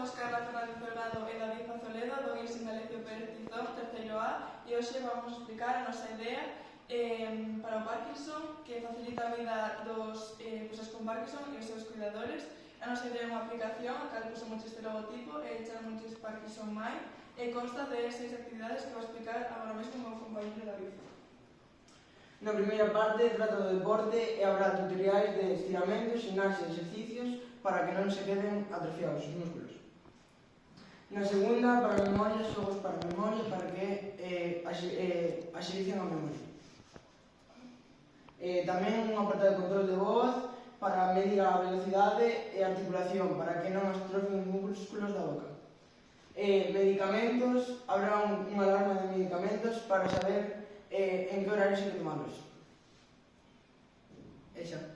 somos Carla Fernández Delgado e David Fazoledo do IES Indalecio Pérez Tizón, terceiro A, e hoxe vamos explicar a nosa idea para o Parkinson, que facilita a vida dos persoas con Parkinson e os seus cuidadores. A nosa idea é unha aplicación a cal pusemos este logotipo e chamamos Parkinson Mind, e consta de 6 actividades que va a explicar agora mesmo o meu compañero David. Na primeira parte trata do deporte e habrá tutoriais de estiramentos, gimnasia e exercicios para que non se queden atrofiados os músculos. Na segunda, para a memoria, xogos para a memoria para que axilicen a memoria. Tamén un apartado de control de voz para medir a velocidade e a articulación para que non atrofien os músculos da boca. Medicamentos, habrá unha alarma de medicamentos para saber en que horario se que tomarlos. E xa.